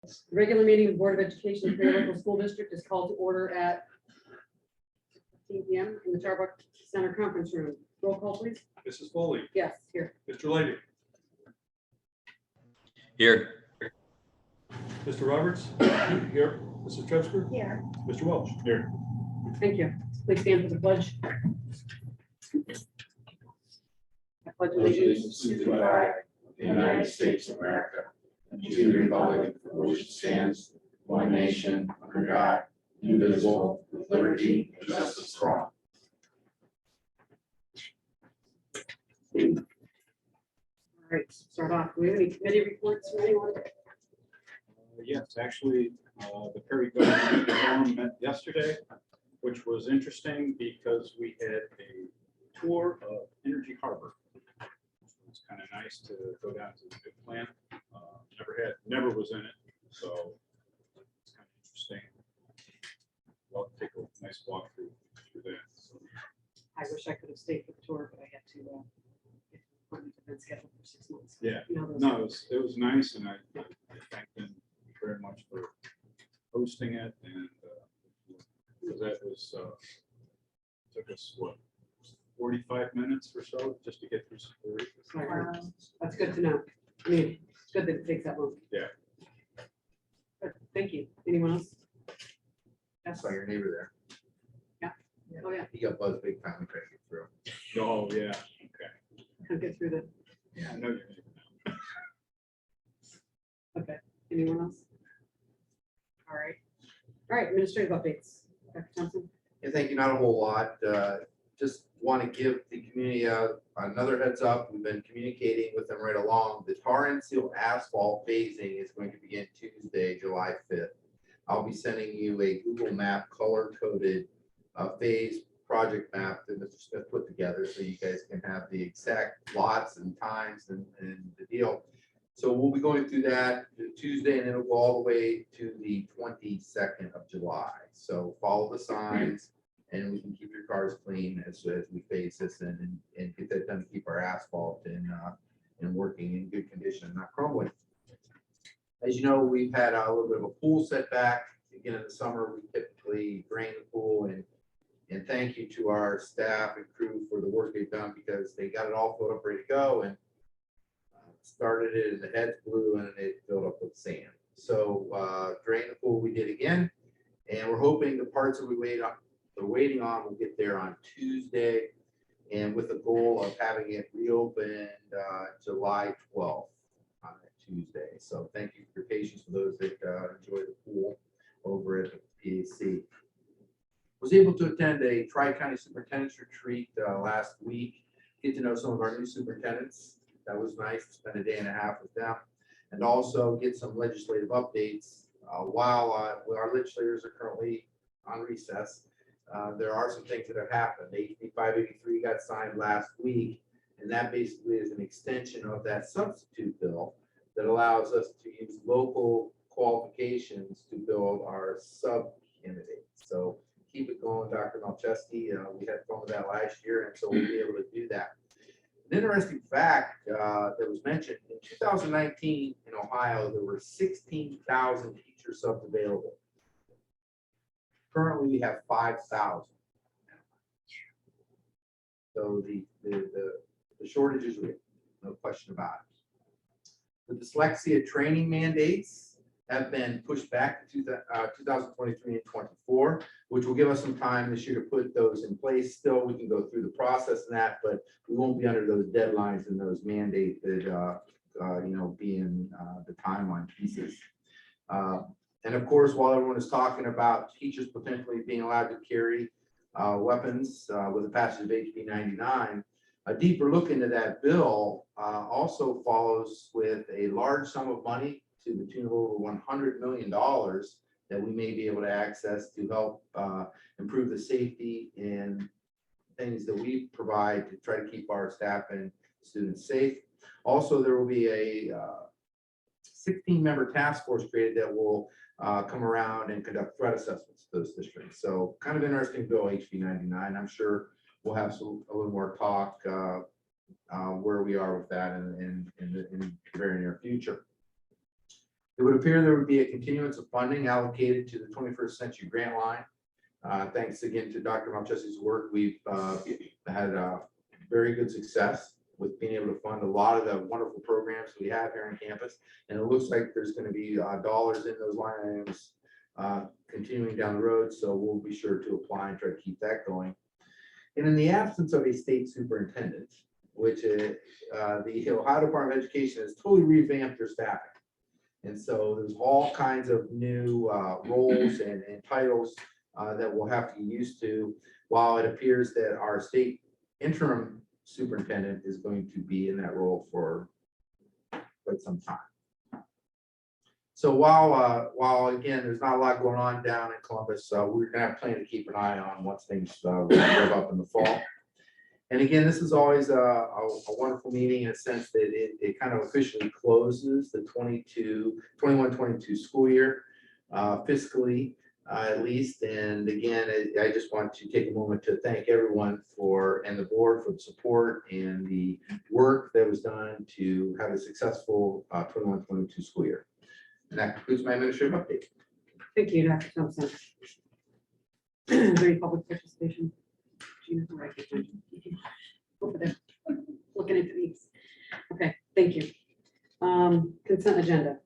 The regular meeting of the Board of Education of the local school district is called to order at 15 p.m. in the Charbuck Center Conference Room. Roll call, please. Mrs. Foley. Yes, here. Mr. Lady. Here. Mr. Roberts. Here. Mrs. Trevsker. Here. Mr. Welch. Here. Thank you. Please stand for the pledge. I pledge allegiance to the flag of the United States of America and to the republic for which it stands, one nation, under God, indivisible, with liberty and justice for all. All right, start off. Do we have any committee reports from anyone? Yes, actually, the Perry Government Forum met yesterday, which was interesting because we had a tour of Energy Harbor. It's kind of nice to go down to the new plant. Never was in it, so it's kind of interesting. Well, take a nice walk through that. So, I wish I could have stayed for the tour, but I had to get an appointment that's been scheduled for 6 months. yeah, You know, those- no, it was nice, and I thank them very much for hosting it, and because that was took us what 45 minutes or so just to get through security. That's good to know. I mean, it's good that it takes that long. Yeah. Good, thank you. Anyone else? I saw your neighbor there. Oh, yeah. He got buzzed big time. We couldn't get through. Oh yeah. Okay. I'll get through the, Yeah, I know your neighbor now. okay. Anyone else? All right. All right, administrative updates. Dr. Thompson? Yeah, thank you. Not a whole lot. Just want to give the community another heads up. We've been communicating with them right along. The tar and seal asphalt phasing is going to begin Tuesday, July 5th. I'll be sending you a Google map color coded phase project map that Mr. Smith put together so you guys can have the exact lots and times and the deal. So we'll be going through that Tuesday, and it'll go all the way to the 22nd of July. So follow the signs, and we can keep your cars clean as we phase this in and get that done to keep our asphalt and working in good condition and not crumbling. As you know, we've had a little bit of a pool setback. Again, in the summer, we typically drain the pool, and thank you to our staff and crew for the work they've done, because they got it all filled up, ready to go, and started it and the heads blew and it filled up with sand. So drain the pool we did again, and we're hoping the parts that we're waiting on will get there on Tuesday, and with the goal of having it reopened July 12th on that Tuesday. So thank you for your patience for those that enjoy the pool over at the PAC. Was able to attend a Tri-County Superintendent's Retreat last week, get to know some of our new superintendents. That was nice to spend a day and a half with them, and also get some legislative updates. While our legislators are currently on recess, there are some things that have happened. HB 583 got signed last week, and that basically is an extension of that substitute bill that allows us to use local qualifications to build our sub candidates. So keep it going, Dr. Malcheski. We had fun with that last year, and so we'll be able to do that. An interesting fact that was mentioned, in 2019 in Ohio, there were 16,000 teacher subs available. Currently, we have 5,000. So the shortage is real, no question about it. The dyslexia training mandates have been pushed back to 2023 and 24, which will give us some time this year to put those in place. Still, we can go through the process and that, but we won't be under those deadlines and those mandates that being the timeline pieces. And of course, while everyone is talking about teachers potentially being allowed to carry weapons with the passage of HB 99, a deeper look into that bill also follows with a large sum of money to the tune of over $100 million that we may be able to access to help improve the safety and things that we provide to try to keep our staff and students safe. Also, there will be a 16-member task force created that will come around and conduct threat assessments to those districts. So kind of interesting bill, HB 99. I'm sure we'll have a little more talk where we are with that in the very near future. It would appear there would be a continuance of funding allocated to the 21st Century Grant Line. Thanks again to Dr. Malchessy's work, we've had very good success with being able to fund a lot of the wonderful programs we have here on campus. And it looks like there's going to be dollars in those line items continuing down the road. So we'll be sure to apply and try to keep that going. And in the absence of a state superintendent, which the Ohio Department of Education has totally revamped their staffing. And so there's all kinds of new roles and titles that we'll have to get used to, while it appears that our state interim superintendent is going to be in that role for quite some time. So while again, there's not a lot going on down in Columbus, we're gonna have plenty to keep an eye on once things rev up in the fall. And again, this is always a wonderful meeting in a sense that it kind of officially closes the 21-22 school year fiscally. At least. And again, I just want to take a moment to thank everyone and the board for the support and the work that was done to have a successful 21-22 school year. And that concludes my administrative update. Thank you, Dr. Thompson. Is there any public participation? Gina, right, over there, looking at these. Okay, thank you. Consent agenda.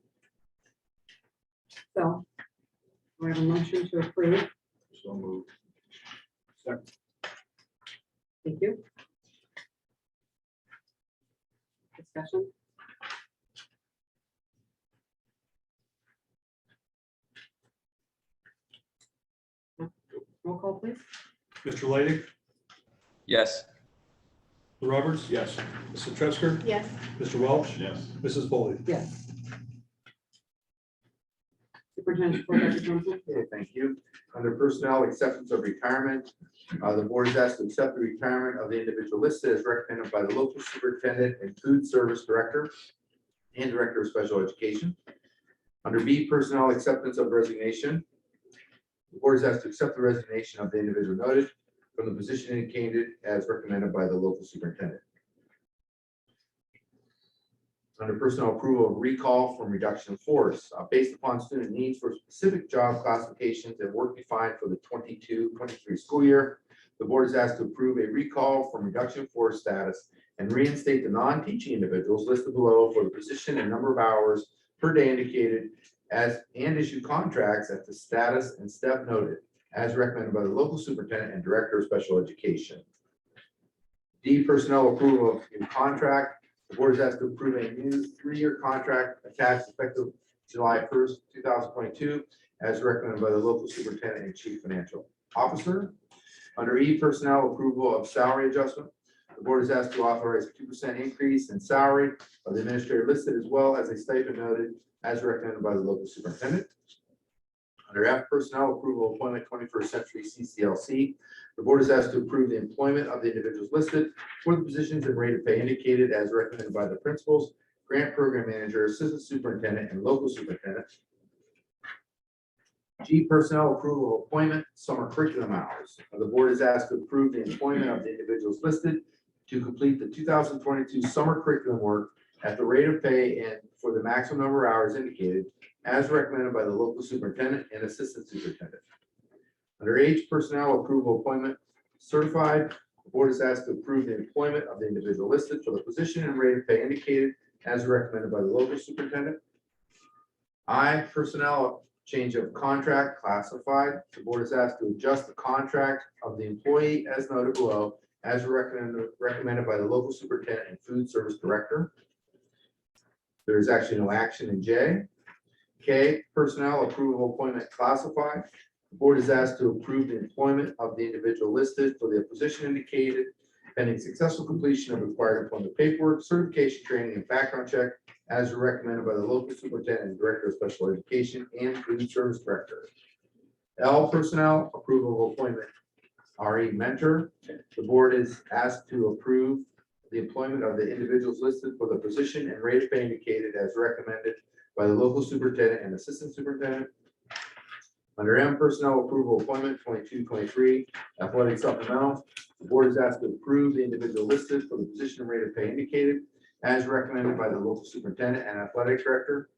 So we have a motion to approve. So moved. Second. Thank you. Discussion. Roll call, please. Mr. Leidig, Yes. Mr. Roberts, Yes. Mrs. Tresker, Yes. Mr. Welch, Yes. Mrs. Foley. Yes. Superintendent report, Dr. Thompson. Okay, thank you. Under personnel acceptance of retirement, the board is asked to accept the retirement of the individual listed as recommended by the local superintendent and food service director and director of special education. Under B, personnel acceptance of resignation, the board is asked to accept the resignation of the individual noted from the position indicated as recommended by the local superintendent. Under personnel approval of recall from reduction in force, based upon student needs for specific job classifications and work defined for the 22-23 school year, the board is asked to approve a recall from reduction in force status and reinstate the non-teaching individuals listed below for the position and number of hours per day indicated as and issue contracts at the status and step noted as recommended by the local superintendent and director of special education. D, personnel approval of new contract. The board is asked to approve a new 3-year contract attached effective July 1st, 2022, as recommended by the local superintendent and chief financial officer. Under E, personnel approval of salary adjustment. The board is asked to authorize a 2% increase in salary of the administrator listed as well as a stipend noted as recommended by the local superintendent. Under F, personnel approval appointment 21st Century CCLC. The board is asked to approve the employment of the individuals listed for the positions and rate of pay indicated as recommended by the principals, grant program manager, assistant superintendent, and local superintendent. G, personnel approval of appointment, summer curriculum hours. The board is asked to approve the employment of the individuals listed to complete the 2022 summer curriculum work at the rate of pay and for the maximum number of hours indicated as recommended by the local superintendent and assistant superintendent. Under H, personnel approval appointment certified, the board is asked to approve the employment of the individual listed for the position and rate of pay indicated as recommended by the local superintendent. I, personnel change of contract classified, the board is asked to adjust the contract of the employee as noted below as recommended by the local superintendent and food service director. There is actually no action in J. K, personnel approval appointment classified. The board is asked to approve the employment of the individual listed for the position indicated pending successful completion of required employment paperwork, certification, training, and background check as recommended by the local superintendent and director of special education and food service director. L, personnel approval of appointment RE mentor. The board is asked to approve the employment of the individuals listed for the position and rate of pay indicated as recommended by the local superintendent and assistant superintendent. Under M, personnel approval appointment 22-23 athletic supplemental. The board is asked to approve the individual listed for the position and rate of pay indicated as recommended by the local superintendent and athletic director.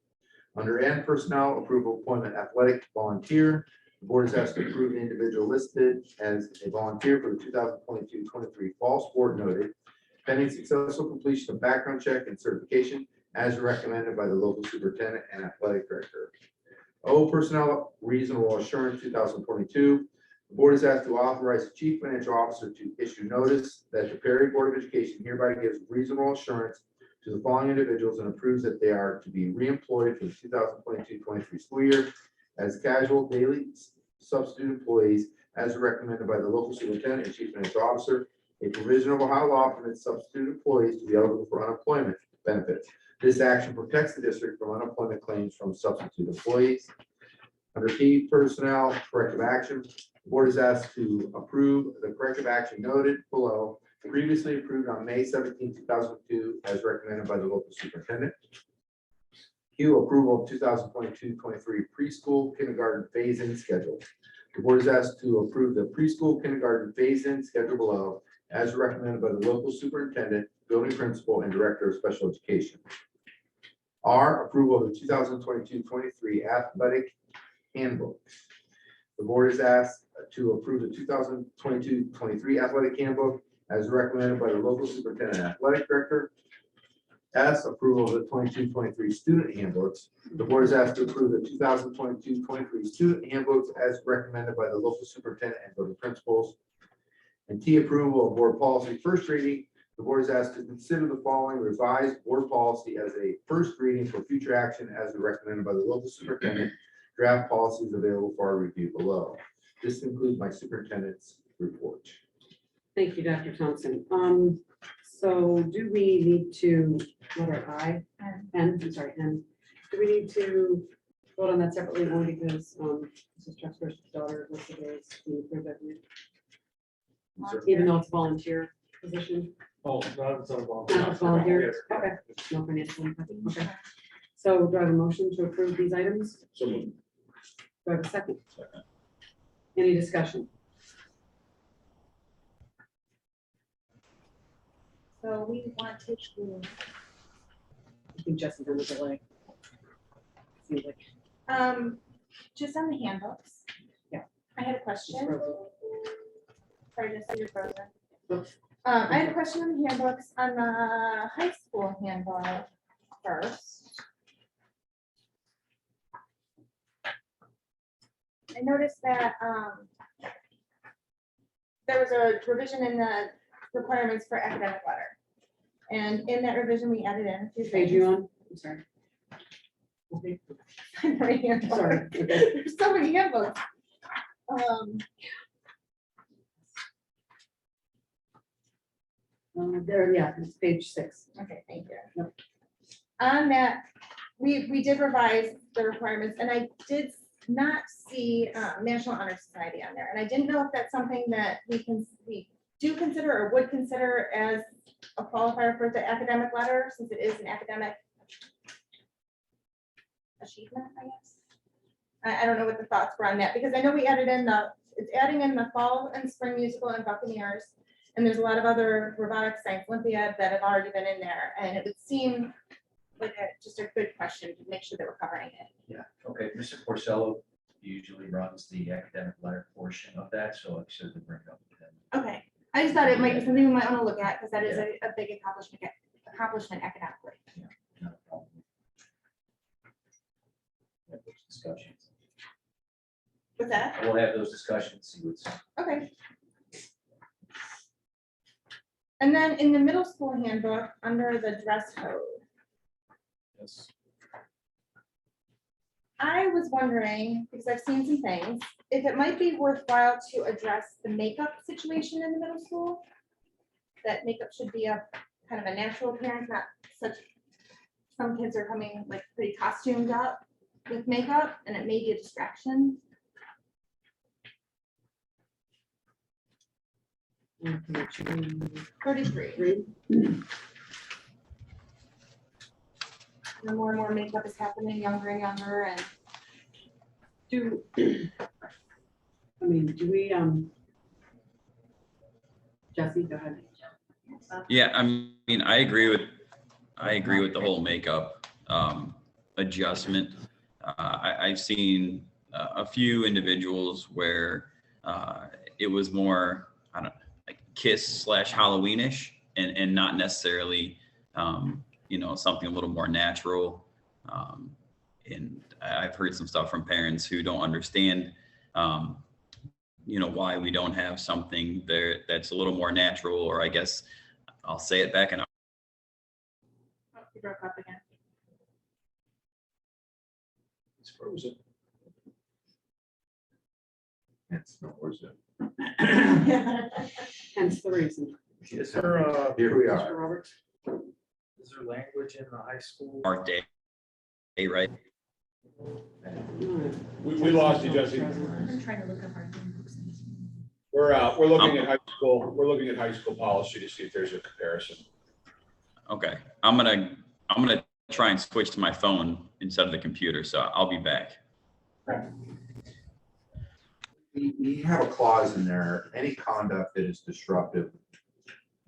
Under N, personnel approval appointment athletic volunteer. The board is asked to approve the individual listed as a volunteer for the 2022-23 fall sport noted, pending successful completion of background check and certification as recommended by the local superintendent and athletic director. O, personnel reasonable assurance 2022. The board is asked to authorize the chief financial officer to issue notice that the Perry Board of Education hereby gives reasonable assurance to the following individuals and approves that they are to be reemployed for the 2022-23 school year as casual daily substitute employees as recommended by the local superintendent and chief financial officer. A provision of Ohio law permits substitute employees to be eligible for unemployment benefits. This action protects the district from unemployment claims from substitute employees. Under P, personnel corrective action, the board is asked to approve the corrective action noted below, previously approved on May 17, 2002, as recommended by the local superintendent. Q, approval of 2022-23 preschool kindergarten phase-in schedule. The board is asked to approve the preschool kindergarten phase-in schedule below, as recommended by the local superintendent, building principal, and director of special education. R, approval of the 2022-23 athletic handbook. The board is asked to approve the 2022-23 athletic handbook as recommended by the local superintendent and athletic director. S, approval of the 22-23 student handbooks. The board is asked to approve the 2022-23 student handbooks as recommended by the local superintendent and building principals. And T, approval of board policy first reading. The board is asked to consider the following revised board policy as a first reading for future action as recommended by the local superintendent. Draft policies available for our review below. This concludes my superintendent's report. Thank you, Dr. Thompson. So do we need to, letter I, N, I'm sorry, N, do we need to vote on that separately only because Mrs. Trusker's daughter was today's even though it's a volunteer position? Oh, not it's not a Not volunteer. a volunteer, Yes. okay, no financial impact, okay. So do I have a motion to approve these items? So moved. Do I have a second? Second. Any discussion? So we want to choose, I think Jesse's on the delay. Seems like just on the handbooks. Yeah. I had a she's question. frozen. Sorry, just you're frozen. Oops. I had a question on the handbooks, on the high school handbook first. I noticed that there was a revision in the requirements for academic letter. And in that revision, we added in a few Which page you things. on? I'm sorry. Okay, My handbook. sorry. Okay. There's so many handbooks. There, yeah, it's page 6. Okay, thank you. Yep. On that, we did revise the requirements, and I did not see National Honor Society on there, and I didn't know if that's something that we do consider or would consider as a qualifier for the academic letter, since it is an academic achievement, I guess. I don't know what the thoughts were on that, because I know we added in it's adding in the fall and spring musical and Buccaneers. And there's a lot of other robotic science Olympiad that have already been in there, and it would seem like just a good question to make sure that we're covering it. Yeah, okay, Mr. Porcello usually runs the academic letter portion of that, so I should bring it up with him. Okay, I just thought it might be something we might want to look at, because that is a big accomplishment academically. Not a problem. Have those discussions. With that, We'll have those discussions, see what's. okay. And then in the middle school handbook, under the dress code, Yes. I was wondering, because I've seen some things, if it might be worthwhile to address the makeup situation in the middle school. That makeup should be a kind of a natural appearance, not such, some kids are coming like pretty costumed up with makeup, and it may be a distraction. Page 33. 3. The more and more makeup is happening younger and younger, and Do, I mean, do we, Jesse, go ahead. Yeah, I mean, I agree with the whole makeup. adjustment. I've seen a few individuals where it was more, I don't know, like Kiss/Halloweenish, and not necessarily, something a little more natural. And I've heard some stuff from parents who don't understand, why we don't have something there that's a little more natural, or I guess I'll say it back in. Oh, you broke up again. It's frozen. It's no worse than- Hence the reason. Yes, Sir, here we Mr. are. Roberts? Is there language in the high school? Art Day, right? We lost you, Jesse. I'm trying to look up our handbooks. We're looking at high school policy to see if there's a comparison. Okay, I'm gonna try and switch to my phone instead of the computer, so I'll be back. We have a clause in there, any conduct that is disruptive,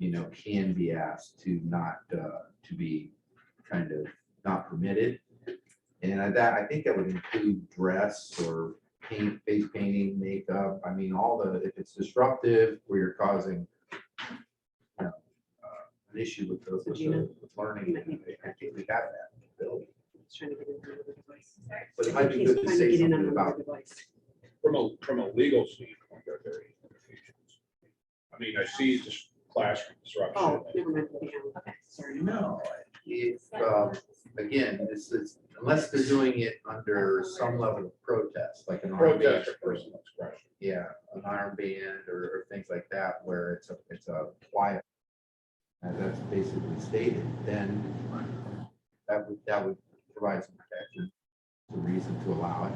can be asked to not, to be kind of not permitted. And I think that would include dress or paint, face painting, makeup. I mean, if it's disruptive where you're causing an issue with learning, I think we got that ability. He's trying to get in on another device. But it might be He's good to trying say get in on something another about, device. From a legal standpoint, are there any limitations? I mean, I see this classroom disruption. Oh, never mind. Okay, sorry. no, if, again, this is, unless they're doing it under some level of protest, like an armband. Protest or personal expression. Yeah, an armband or things like that, where it's a quiet. And that's basically stated, then that would provide some protection, some reason to allow it.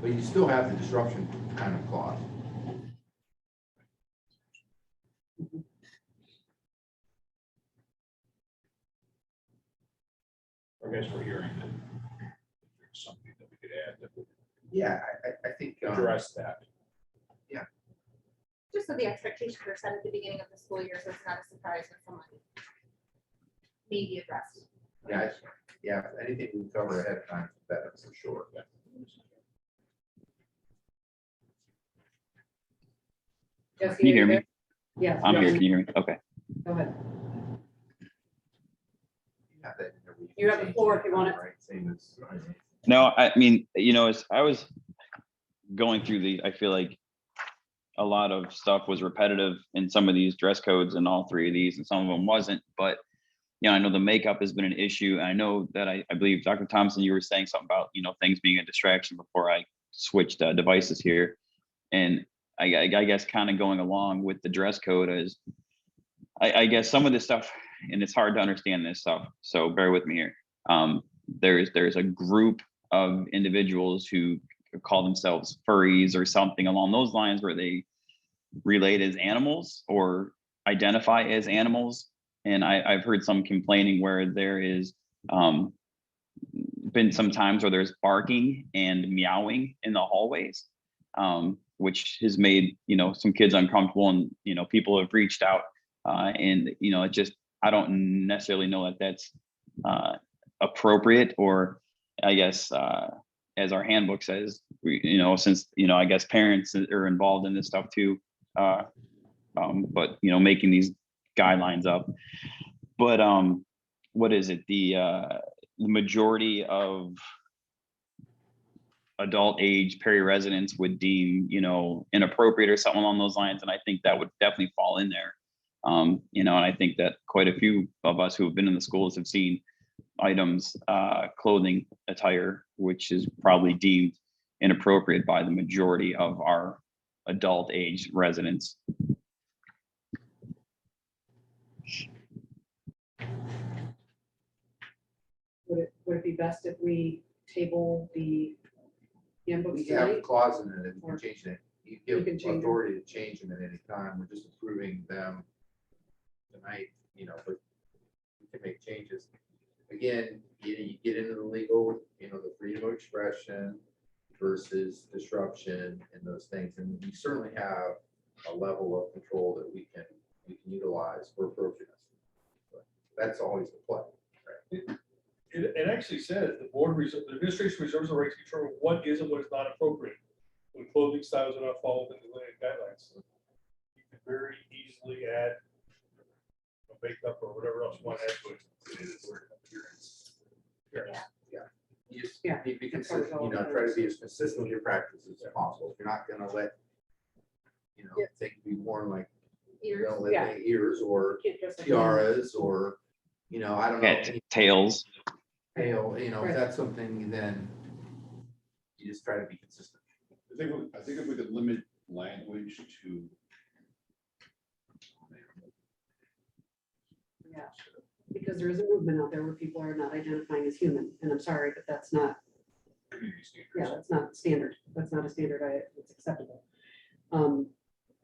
But you still have the disruption kind of clause. I guess we're hearing that there's something that we could add that would Yeah, I think. address that. Just so the expectations are set at the beginning of the school year, so it's not a surprise when someone may be addressed. Yeah, anything we cover ahead of time, better for sure. Jesse, Can you hear are me? there? Yes. I'm go here. ahead. Can you hear me? Okay. Go ahead. Have that in there where You can have the change floor if you want it. right, same as. No, I mean, as I was going through these, I feel like a lot of stuff was repetitive in some of these dress codes and all three of these, and some of them wasn't. But, I know the makeup has been an issue. And I know that I believe, Dr. Thompson, you were saying something about, things being a distraction before I switched devices here. And I guess kind of going along with the dress code is, I guess some of this stuff, and it's hard to understand this stuff, so bear with me here. There's a group of individuals who call themselves furries or something along those lines, where they relate as animals or identify as animals. And I've heard some complaining where there is been some times where there's barking and meowing in the hallways, which has made some kids uncomfortable, and people have reached out, and it just, I don't necessarily know that that's appropriate, or I guess as our handbook says, since I guess parents are involved in this stuff too, but making these guidelines up. But what is it? The majority of adult age Perry residents would deem inappropriate or something along those lines, and I think that would definitely fall in there. And I think that quite a few of us who have been in the schools have seen items, clothing, attire, which is probably deemed inappropriate by the majority of our adult age residents. Would it be best if we table the handbook We have a tonight? clause in it, and we Or- can change it. You You give can change them. authority to change them at any time. We're just approving them tonight, but we can make changes. Again, you get into the legal, the freedom of expression versus disruption and those things. And we certainly have a level of control that we can utilize for appropriateness. But that's always the play. It actually says the the administration reserves the right to determine what is and what is not appropriate when clothing styles are not followed in the related guidelines. So you can very easily add makeup or whatever else you want to add to it. It is word appearance. Yeah. You just Yeah, need to be that covers consistent, all you know, of try to those. be as consistent with your practices as possible. If you're not gonna let, you know, Yeah. things be worn like, you Ears. know, let Yeah. the ears or Can't dress like tiaras or, you know, I don't know. Yeah, tails. Tail, you know, Right. if that's something, then you just try to be consistent. I think if we could limit language to. Yeah, because there is a movement out there where people are not identifying as human, and I'm sorry, but that's not, yeah, that's not standard. That's not a standard that's acceptable.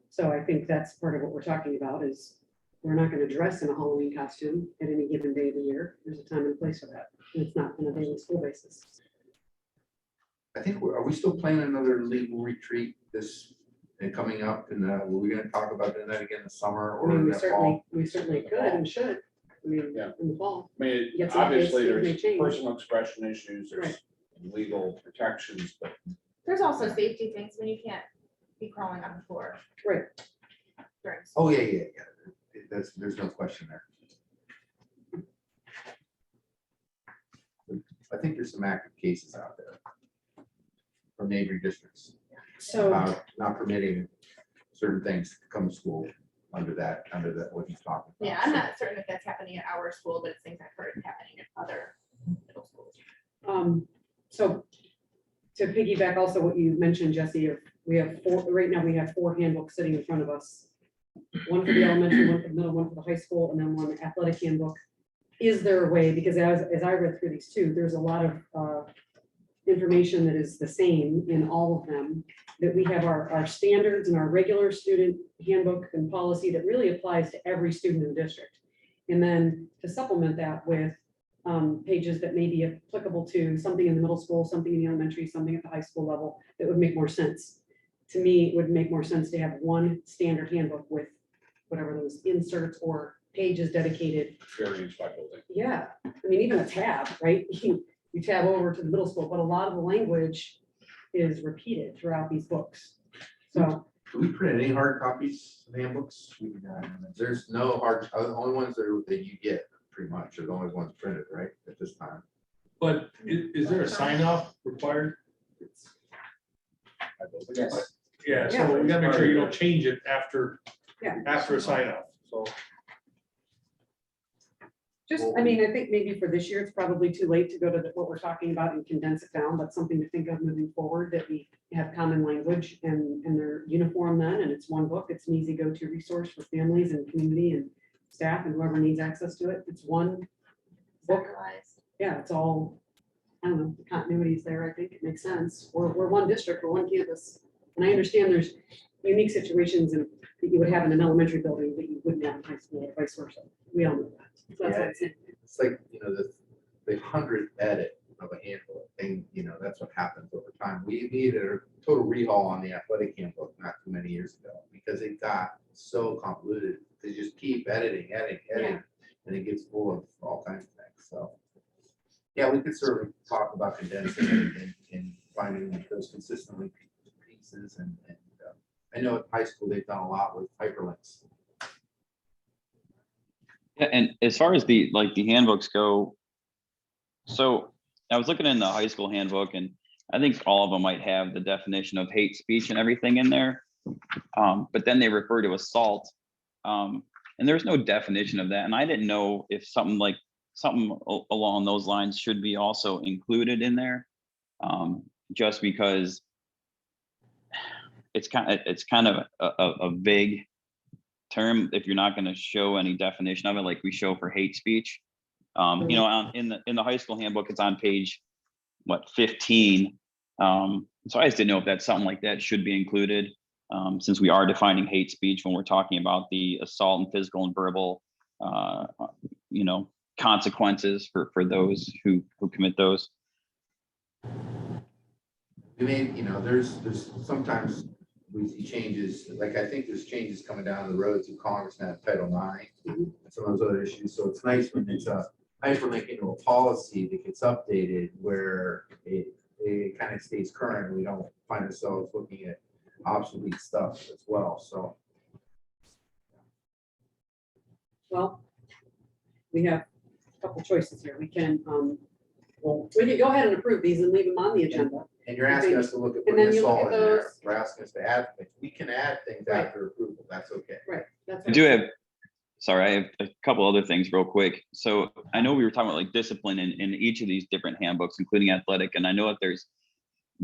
So I think that's part of what we're talking about is we're not gonna dress in a Halloween costume at any given day of the year. There's a time and place for that. And it's not on a daily school basis. I think are we still planning another legal retreat this, and coming up, and were we gonna talk about doing that again this summer I or mean, in we the certainly, fall? we certainly could and should. I mean, Yeah. in the fall. I mean, Get some obviously, updates, things may there's change. personal expression issues, there's Right. legal protections, but There's also safety things when you can't be crawling on the floor. Right. During Oh, yeah. There's no question there. I think there's some active cases out there from neighboring districts So, about not permitting certain things to come to school under that, what he's talking about. Yeah, I'm not certain if that's happening at our school, but it's things I've heard happening at other middle schools. so to piggyback also what you mentioned, Jesse, of we have right now we have 4 handbooks sitting in front of us. One for the elementary, one for the middle, one for the high school, and then one athletic handbook. Is there a way, because as I read through these two, there's a lot of information that is the same in all of them, that we have our standards and our regular student handbook and policy that really applies to every student in the district. And then to supplement that with pages that may be applicable to something in the middle school, something in the elementary, something at the high school level, that would make more sense. To me, it would make more sense to have one standard handbook with whatever those inserts or pages dedicated. very inspectful thing. Yeah, I mean, even a tab, right? You tab over to the middle school, but a lot of the language is repeated throughout these books. So, Do we print any hard copies of handbooks? There's no hard, the only ones that you get pretty much are the only ones printed, right, at this time. But is there a sign off required? I don't think it's- Yeah, Yeah. so we gotta make sure you don't change it after yeah, a sign off, so. I mean, I think maybe for this year, it's probably too late to go to what we're talking about and condense it down, but something to think of moving forward, that we have common language and they're uniform then, and it's one book. It's an easy go-to resource for families and community and staff and whoever needs access to it. It's one book. Centralized. Yeah, it's all, I don't know, the continuity is there. I think it makes sense. We're one district, we're one campus. And I understand there's unique situations that you would have in an elementary building that you wouldn't have in high school or vice versa. We all know that. So that's what I'm saying. It's like, you know, the 100th edit of a handbook thing, you know, that's what happens over time. We needed a total rehaul on the athletic handbook not too many years ago because it got so convoluted. They just keep editing, Yeah. and it gets full of all kinds of things. So, yeah, we could certainly talk about condensing and finding those consistently pieces. And I know at high school they've done a lot with hyperlinks. Yeah, and as far as the handbooks go, so I was looking in the high school handbook, and I think all of them might have the definition of hate speech and everything in there. But then they refer to assault, and there's no definition of that. And I didn't know if something along those lines should be also included in there, just because it's kind of a vague term if you're not going to show any definition of it, like we show for hate speech. You know, in the high school handbook, it's on page 15. So I just didn't know if that's something like that should be included, since we are defining hate speech when we're talking about the assault and physical and verbal, you know, consequences for those who commit those. We may, you know, there's sometimes we see changes, like I think there's changes coming down the road to Congress now, Title IX, and some of those other issues. So it's nice when it's a I just want to make it into a policy that gets updated where it kind of stays current. We don't find ourselves looking at obsolete stuff as well, so. Well, we have a couple choices here. We can, well, we can go ahead and approve these and leave them on the agenda. And you're asking us to look at And putting then this you look all at in there. those. We're asking us to add things. We can add things Right. after approval. That's okay. Right. That's I what do I'm have, sorry, I have a couple other things real quick. So I know we were talking about like discipline in each of these different handbooks, including athletic, and I know that there's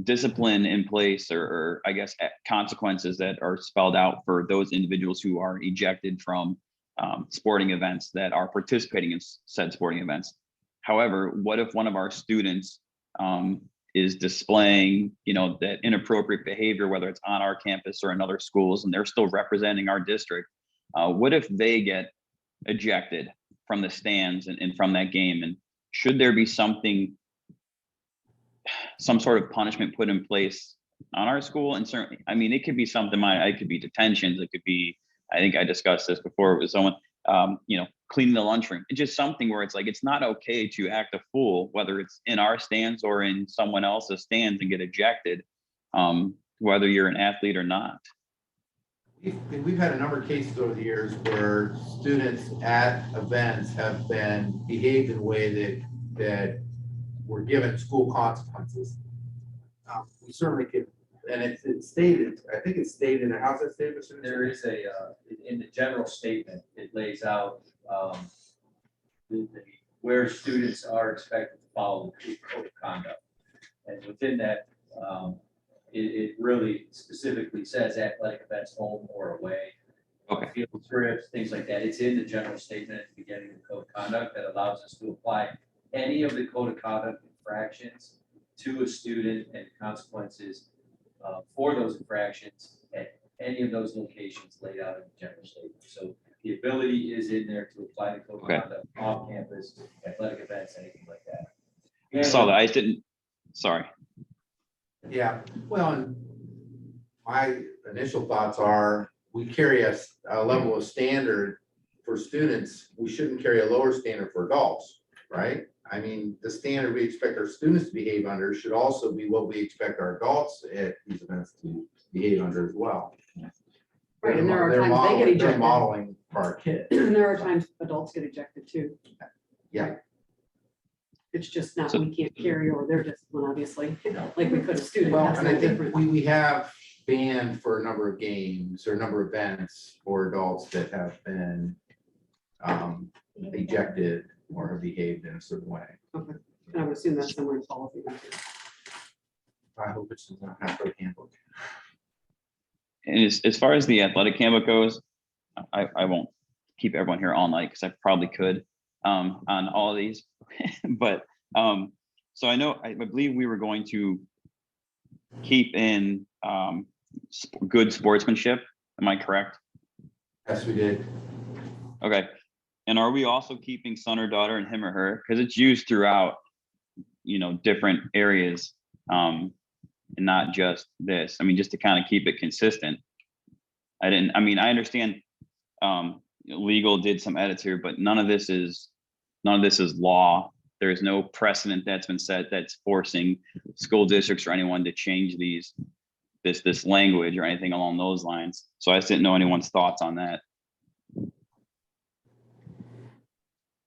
discipline in place or I guess consequences that are spelled out for those individuals who are ejected from sporting events that are participating in said sporting events. However, what if one of our students is displaying, you know, that inappropriate behavior, whether it's on our campus or in other schools, and they're still representing our district? What if they get ejected from the stands and from that game? And should there be something, some sort of punishment put in place on our school? And certainly, I mean, it could be something, it could be detentions, it could be, I think I discussed this before with someone, you know, cleaning the lunchroom. It's just something where it's like, it's not okay to act a fool, whether it's in our stands or in someone else's stands and get ejected, whether you're an athlete or not. We've had a number of cases over the years where students at events have been behaved in a way that were given school consequences. We certainly could, and it's stated, I think it's stated, how's that stated? Mr. There is a, in the general statement, it lays out where students are expected to follow the code of conduct. And within that, it really specifically says athletic events, home or away. Okay. Field trips, things like that. It's in the general statement at the beginning of the code of conduct that allows us to apply any of the code of conduct infractions to a student and consequences for those infractions at any of those locations laid out in the general statement. So the ability is in there to apply the code of conduct off campus, athletic events, anything like that. I saw that. I didn't, sorry. Yeah, well, and my initial thoughts are, we carry a level of standard for students. We shouldn't carry a lower standard for adults, right? I mean, the standard we expect our students to behave under should also be what we expect our adults at these events to behave under as well. Right, and there are They're times they get modeling- They're ejected. modeling for our kids. And there are times adults get ejected too. Yeah. It's just not, So- we can't carry over their discipline, obviously, like we could a student. Well, That's and I no think different. we have banned for a number of games or a number of events for adults that have been ejected or have behaved in a certain way. Okay, and I would assume that's somewhere in policy. I hope it's not a handbook. And as far as the athletic handbook goes, I won't keep everyone here all night because I probably could on all of these. But so I believe we were going to keep in good sportsmanship. Am I correct? Yes, we did. Okay. And are we also keeping son or daughter and him or her? Because it's used throughout, you know, different areas. And not just this. I mean, just to kind of keep it consistent. I understand legal did some edits here, but none of this is law. There's no precedent that's been set that's forcing school districts or anyone to change this language or anything along those lines. So I just didn't know anyone's thoughts on that.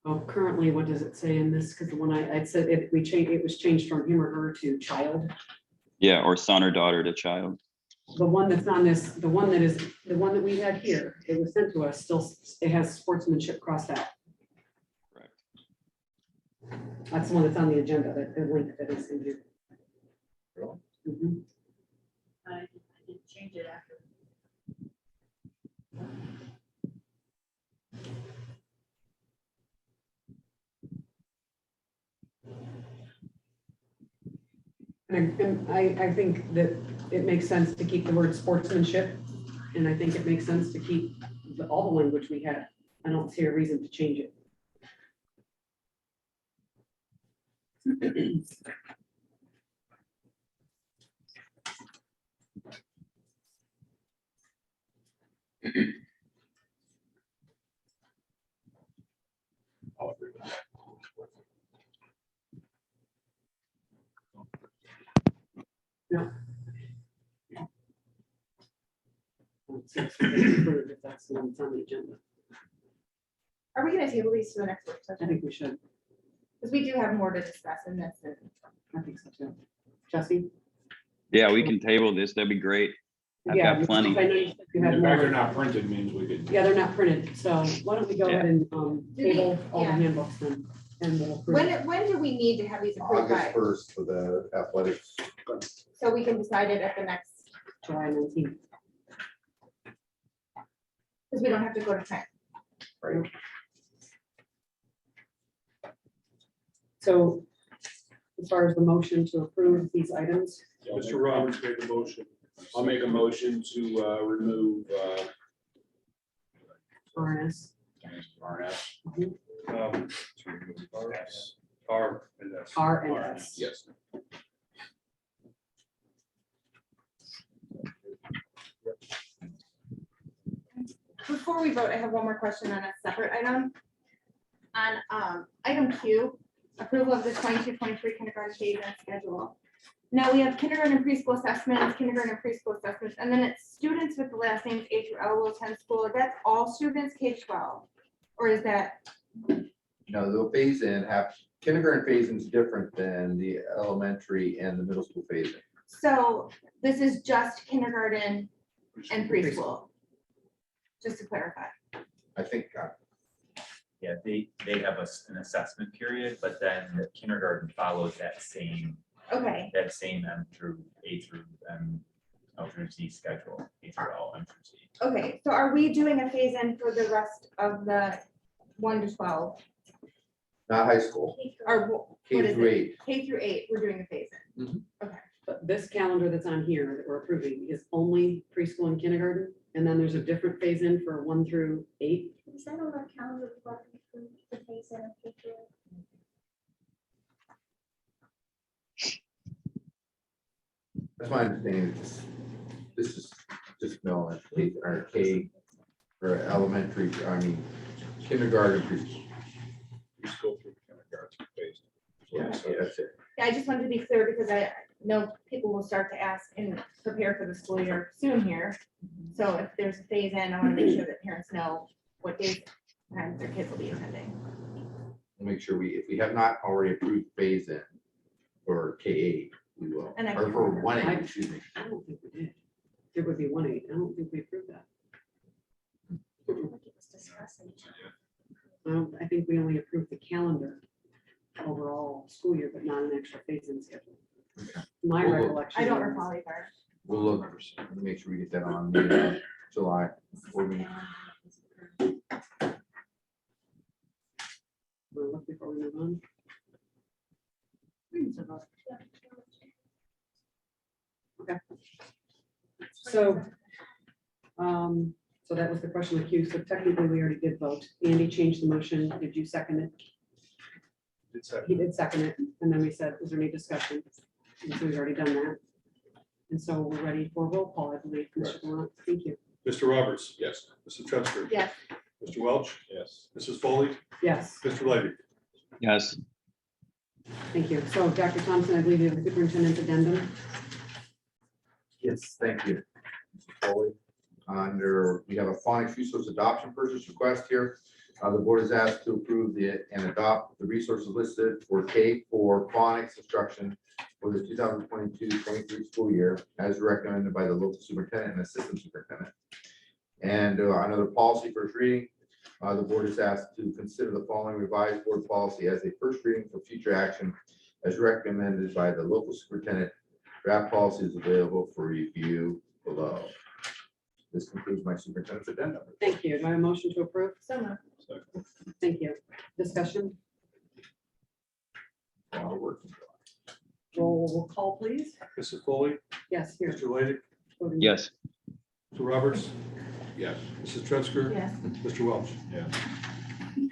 Well, currently, what does it say in this? Because the one I'd said it was changed from him or her to child. Yeah, or son or daughter to child. The one that's on this, the one that we had here, it was sent to us, still, it has sportsmanship crossed out. Correct. That's the one that's on the agenda, that the link that is in here. Really? Mhm. I didn't change it after. And I think that it makes sense to keep the word sportsmanship, and I think it makes sense to keep all the language we had. I don't see a reason to change it. I'll agree with that. see if it's approved, if that's the one that's on the agenda. Are we gonna table these to the next work I session? think we should. Because we do have more to discuss in this. And I think so too. Jesse? Yeah, we can table this. That'd be great. I've Yeah, got plenty. I know you said you had The fact they're more. not printed means we could. Yeah, they're not printed, so why don't we go ahead and table all the yeah. handbooks then, and we'll approve. when do we need to have these approved August by? 1st for the athletics. So we can decide it at the next, July 19th. because we don't have to go to print. Right. So as far as the motion to approve these items, Mr. Roberts made the motion. I'll make a motion to remove RNS. RNS. Um, R and S. R and S. Yes. Before we vote, I have one more question on a separate item. On item Q, approval of the 22-23 kindergarten phase and schedule. Now we have kindergarten and preschool assessments, kindergarten and preschool assessments, and then it's students with the last names A through L will attend school. That's all students K-12, or is that? No, they'll phase in, have kindergarten phasing is different than the elementary and the middle school phasing. So this is just kindergarten and preschool. Just to clarify. I think, Yeah, they have an assessment period, but then the kindergarten follows that same Okay, M through A through M, L through Z schedule, A through L, M through Z. okay. So are we doing a phase in for the rest of the 1 to 12? not high school, Or what K is through it? 8. K through 8, we're doing a phase in. But this calendar that's on here that we're approving is only preschool and kindergarten, and then there's a different phase in for 1 through 8. Is that on our calendar for the phase in of K through? That's my understanding. This is just no elementary or K or elementary, I mean, kindergarten, preschool. Preschool through kindergarten phase. Yeah, that's it. Yeah, I just wanted to be clear because I know people will start to ask and prepare for the school year soon here. So if there's a phase in, I want to make sure that parents know what days and their kids will be attending. We'll make sure if we have not already approved phase in for K8, we will, And I or can't for remember. 1A, excuse me. I don't think we did. It would be 1/8. I don't think we approved that. I think we only approved the calendar overall school year, but not an extra phase-in schedule. My Well, recollection. I don't is- recall either. We'll look, make sure we get that on the July board meeting. Wanna look before we move on. Okay. So that was the question of Q. So technically, we already did vote. Andy changed the motion. Did you second it? He did second it. And then we said, is there any discussion? And so we've already done that. And so we're ready for roll call, I believe. Mr. Gallant. Thank you. Mr. Roberts, Yes. Mrs. Truster, Yes, Mr. Welch, Yes. Mrs. Foley, Yes, Mr. Levy. Yes, thank you. So Dr. Thompson, I believe you have the superintendent's addendum. Yes, thank you. Mr. Foley. We have a phonics resource adoption purchase request here. The board is asked to approve and adopt the resources listed for K4 phonics instruction for the 2022-23 school year, as recommended by the local superintendent and assistant superintendent. And another policy first reading, the board is asked to consider the following revised board policy as a first reading for future action, as recommended by the local superintendent. Draft policy is available for review below. This concludes my superintendent's addendum. Thank you. Do I have a motion to approve? so moved. Thank you. Discussion? A lot of work. Roll call, please. Mrs. Foley, Yes, here. Mr. Levy, Voting yes, Mr. Roberts, Yes. Mrs. Truster, Yes, Mr. Welch. Yeah.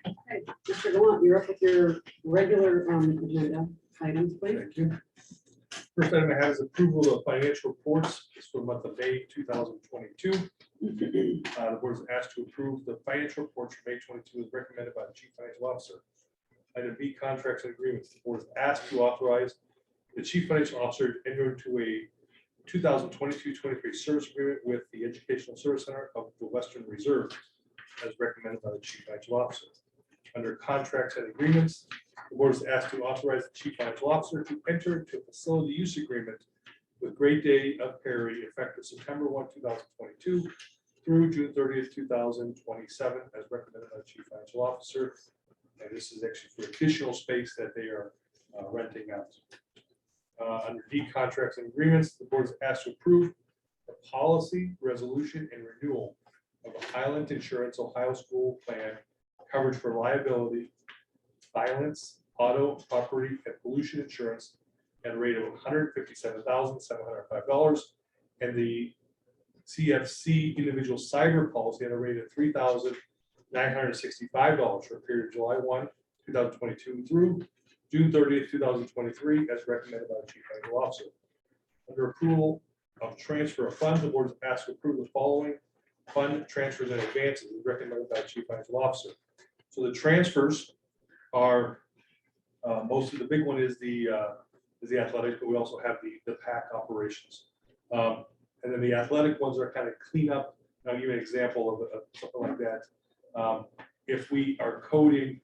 Okay, Mr. Gallant, you're up with your regular agenda items, please. Thank you. First item I have is approval of financial reports. It's for the month of May 2022. The board is asked to approve the financial reports for May 22 as recommended by the chief financial officer. Item B, contracts and agreements. The board is asked to authorize the chief financial officer to enter into a 2022-23 service agreement with the Educational Service Center of the Western Reserve, as recommended by the Chief Financial Officer. Under contracts and agreements, the board is asked to authorize the Chief Financial Officer to enter into a facility use agreement with Great Day of Perry effective September 1, 2022 through June 30th, 2027, as recommended by the Chief Financial Officer. And this is actually for additional space that they are renting out. Under D, contracts and agreements, the board is asked to approve the policy, resolution, and renewal of the Highland Insurance Ohio School Plan coverage for liability, violence, auto, property, and pollution insurance at a rate of $157,705, and the CFC individual cyber policy at a rate of $3,965 for a period of July 1, 2022 through June 30th, 2023, as recommended by the Chief Financial Officer. Under approval of transfer of funds, the board is asked to approve the following fund transfers and advances as recommended by the Chief Financial Officer. So the transfers are, most of the big one is the athletics, but we also have the PAC operations. And then the athletic ones are kind of clean up. And I'll give you an example of something like that. If we are coding,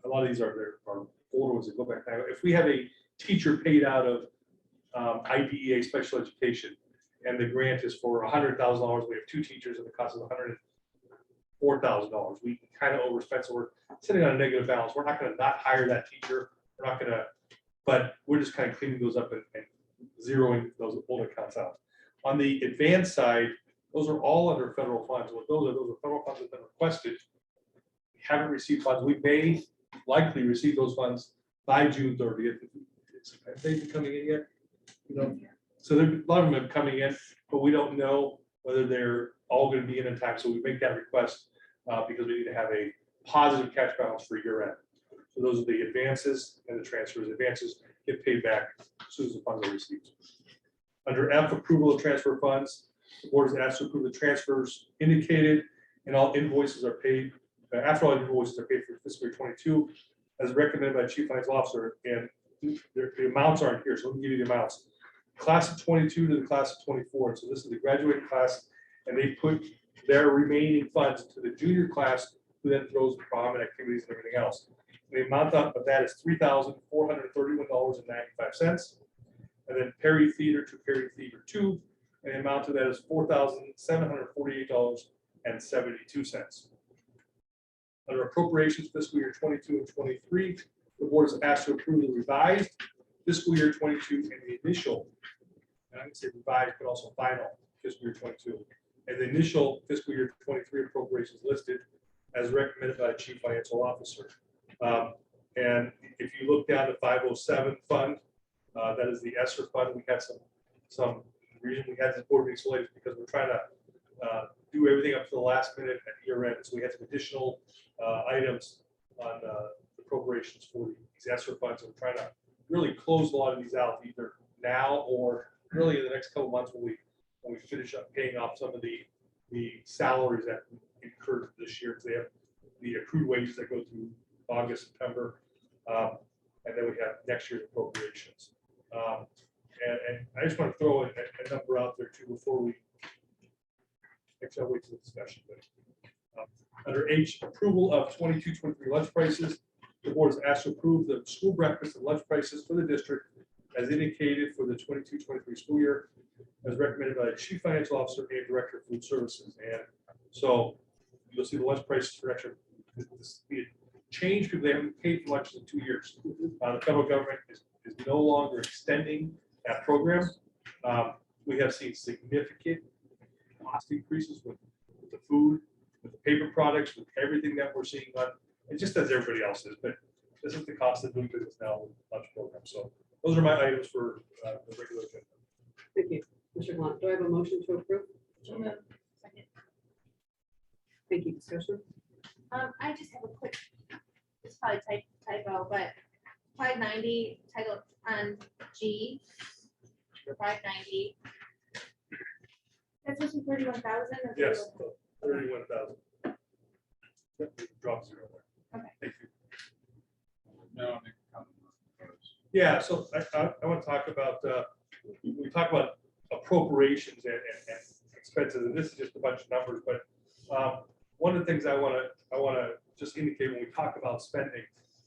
a lot of these are older ones that go back now. If we have a teacher paid out of IDEA special education, and the grant is for $100,000, we have two teachers and the cost is $104,000. We kind of overspent, so we're sitting on a negative balance. We're not going to not hire that teacher. We're not going to, but we're just kind of cleaning those up and zeroing those old accounts out. On the advanced side, those are all under federal funds. What those are federal funds that have been requested. We haven't received funds. We may likely receive those funds by June 30th. Have they been coming in yet? You know, so there, a lot of them are coming in, but we don't know whether they're all going to be in time. So we make that request because we need to have a positive cash balance for year end. So those are the advances and the transfers. Advances get paid back as soon as the funds are received. Under F, approval of transfer funds, the board is asked to approve the transfers indicated, and all invoices are paid. After all invoices are paid for fiscal year 22, as recommended by the Chief Financial Officer, and the amounts aren't here, so let me give you the amounts. Class of 22 to the class of 24. So this is the graduating class, and they put their remaining funds to the junior class, who then throws the prom and activities and everything else. The amount of that is $3,431.95. And then Perry Theater to Perry Theater 2, and the amount of that is $4,748.72. Under appropriations fiscal year 22 and 23, the board is asked to approve the revised fiscal year 22 and the initial, and I can say revised, but also final fiscal year 22, and the initial fiscal year 23 appropriations listed as recommended by the Chief Financial Officer. And if you look down to 507 fund, that is the ESSER fund. We had some reason we had this board meeting so late because we're trying to do everything up to the last minute at year end. So we had some additional items on appropriations for these ESSER funds. And we're trying to really close a lot of these out either now or really in the next couple of months when we finish up paying off some of the salaries that we incurred this year. Because they have the accrued wages that go through August, September, and then we have next year's appropriations. And I just want to throw a number out there too before we actually I'll wait to the discussion. But, under H, approval of 22-23 lunch prices, the board is asked to approve the school breakfast and lunch prices for the district as indicated for the 22-23 school year, as recommended by the Chief Financial Officer and Director of Food Services. And so you'll see the lunch prices for extra change because they haven't paid for lunches in 2 years. The federal government is no longer extending that program. We have seen significant cost increases with the food, with the paper products, with everything that we're seeing on, and just as everybody else is, but this is the cost of doing business now with lunch program. So those are my items for the regular agenda. Thank you. Mr. Blunt, do I have a motion to approve? Second. Thank you. Discussion? I just have a quick, it's probably typo, but 590 title on G for 590. That's just 31,000. Yes, 31,000. Drop zero there. Okay. Thank you. No. Yeah, so I want to talk about, we talk about appropriations and expenses, and this is just a bunch of numbers, but one of the things I wanna just indicate when we talk about spending,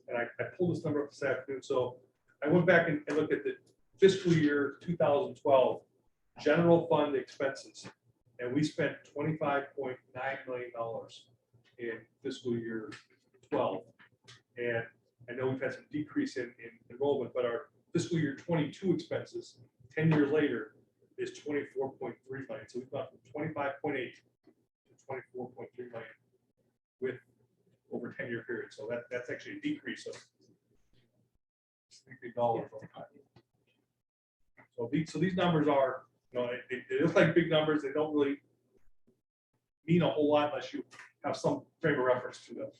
and I pulled this number up this afternoon, so I went back and looked at the fiscal year 2012 general fund expenses, and we spent $25.9 million in fiscal year 12. And I know we've had some decrease in enrollment, but our fiscal year 22 expenses, 10 years later, is 24.3 million. So we've gone from 25.8 to 24.3 million with over a 10-year period. So that's actually a decrease of $60 over time. So these numbers are, they look like big numbers. They don't really mean a whole lot unless you have some frame of reference to them.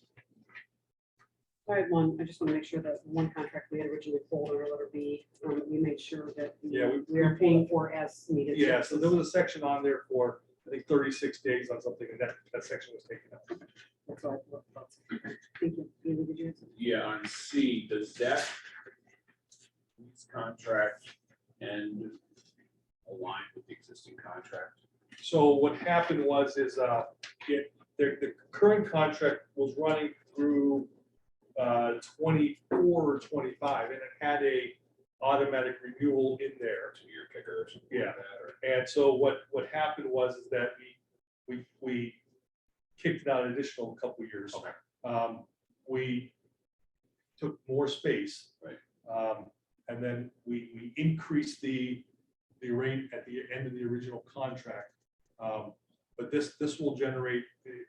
I have one, I just want to make sure that one contract we had originally pulled under letter B, we made sure that Yeah, we are paying for as needed. Yeah, so there was a section on there for, I think, 36 days on something, and that section was taken out. That's all I thought. Thank you. Andy, did you have something? Yeah, on C, does that lease contract and align with the existing contract? So what happened was, the current contract was running through 24 or 25, and it had a automatic renewal in there. 2-year kicker or something Yeah. like that, or? And so what happened was is that we kicked it out an additional couple of years. Okay. We took more space. Right. And then we increased the rate at the end of the original contract. But this will generate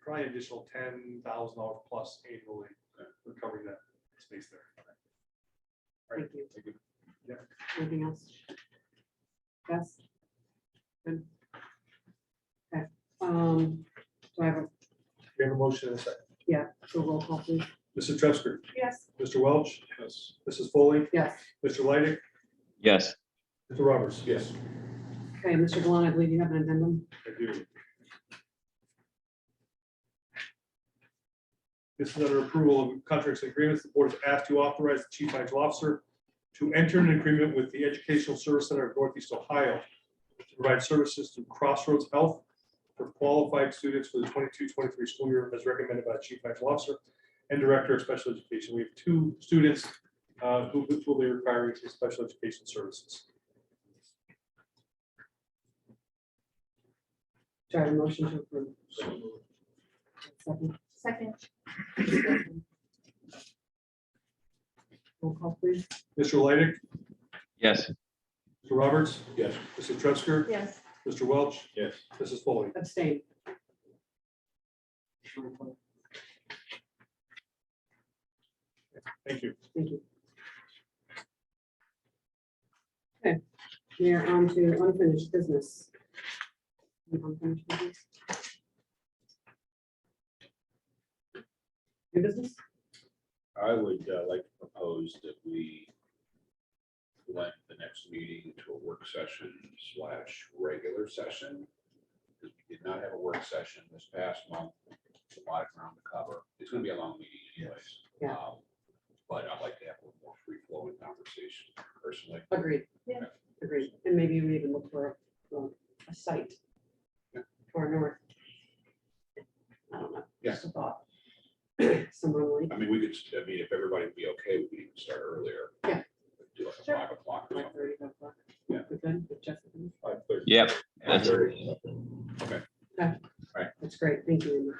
probably an additional $10,000 plus annually for covering that space there. Thank you. Thank you. Yeah. Anything else? Yes? Good. Okay, do I have a, We have a motion in a second. so roll call, please? Mr. Trusker, Yes. Mr. Welch, Yes. Mrs. Foley, Yes. Mr. Leidig, Yes. Mr. Roberts. Yes. Okay, Mr. Gallant, I believe you have an addendum. I do. This is under approval of contracts and agreements. The board is asked to authorize the chief financial officer to enter an agreement with the Educational Service Center of Northeast Ohio to provide services to Crossroads Health for qualified students for the 22-23 school year as recommended by the chief financial officer and director of special education. We have 2 students who will be requiring some special education services. Do I have a motion to approve? Second. Second. Roll call, please. Mr. Leidig, Yes. Mr. Roberts, Yes. Mr. Trusker, Yes. Mr. Welch, Yes. Mrs. Foley. Abstain. Thank you. Thank you. Okay, we are on to unfinished business. Unfinished business. New business? I would like to propose that we blend the next meeting to a work session / regular session. Because we did not have a work session this past month, a lot of ground to cover. It's gonna be a long meeting anyways. Yeah. But I'd like to have a little more free flowing conversation personally. Agreed. Yeah. Agreed. And maybe we even look for a site for north. I don't know. Just a thought. Somewhere like I mean, we could, I mean, if everybody would be okay, we could even start earlier. Yeah. Do like a Sure. 5 o'clock or something. 5:30, 5 o'clock. Yeah. We're good with Jessica. 5:30. Yep. That's, 5:30. That's great. Thank you.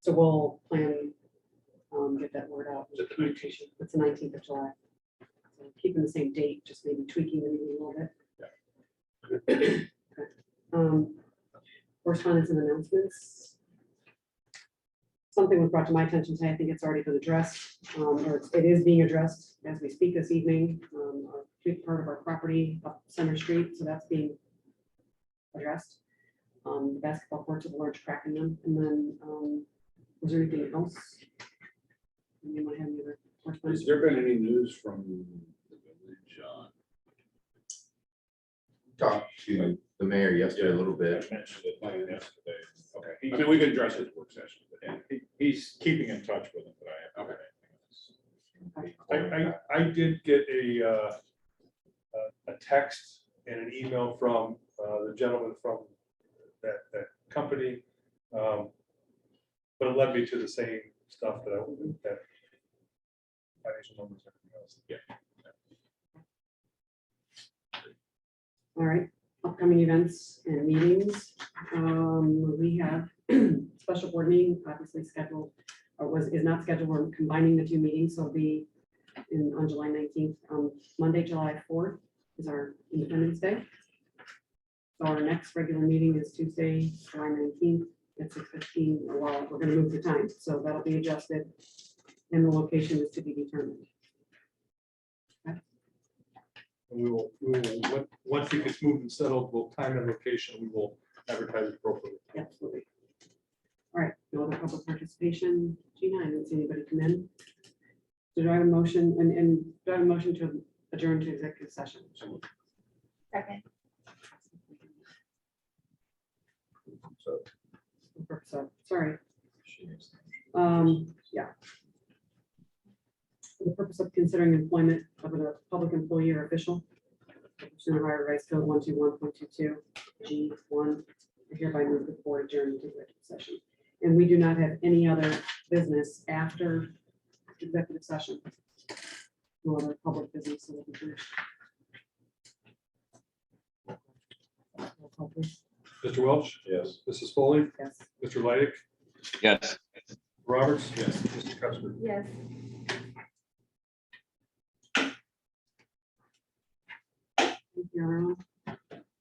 So we'll plan, get that word out. Is it the 19th? Communication. It's the 19th of July. So keeping the same date, just maybe tweaking the meeting a little bit. Okay. Correspondence and announcements. Something was brought to my attention today. I think it's already been addressed, or it is being addressed as we speak this evening. A big part of our property up Center Street, so that's being addressed. The basketball courts with a large crack in them. And then, was there anything else? Anyone have any other correspondence? Has there been any news from the village on? Talked to the mayor yesterday a little I bit. mentioned the plan yesterday. Okay, I mean, we could address it at work session, but He's keeping in touch with him, but I haven't. I did get a text and an email from the gentleman from that company. But it led me to the same stuff that financial numbers and everything else. Yeah. All right, upcoming events and meetings. We have special board meeting, obviously scheduled, or is not scheduled. We're combining the two meetings, so it'll be on July 19th. Monday, July 4th is our Independence Day. So our next regular meeting is Tuesday, July 19th at 6:15. Well, we're gonna move the time, so that'll be adjusted, and the location is to be determined. And we will, once it gets moved and settled, we'll time and location, we will advertise appropriately. Absolutely. All right, no other public participation. Gina, I didn't see anybody come in. Do I have a motion, and do I have a motion to adjourn to executive session? Second. So, sorry. Yeah. For the purpose of considering employment of a public employee or official, pursuant to Ohio Revised Code 121.22 G1, I hereby move the board adjourn to executive session. And we do not have any other business after executive session. No other public business. So we'll be finished. Roll call, please. Mr. Welch? Yes. Mrs. Foley? Yes. Mr. Leidig? Yes. Roberts? Yes. Mr. Custer? Yes. Thank you, everyone.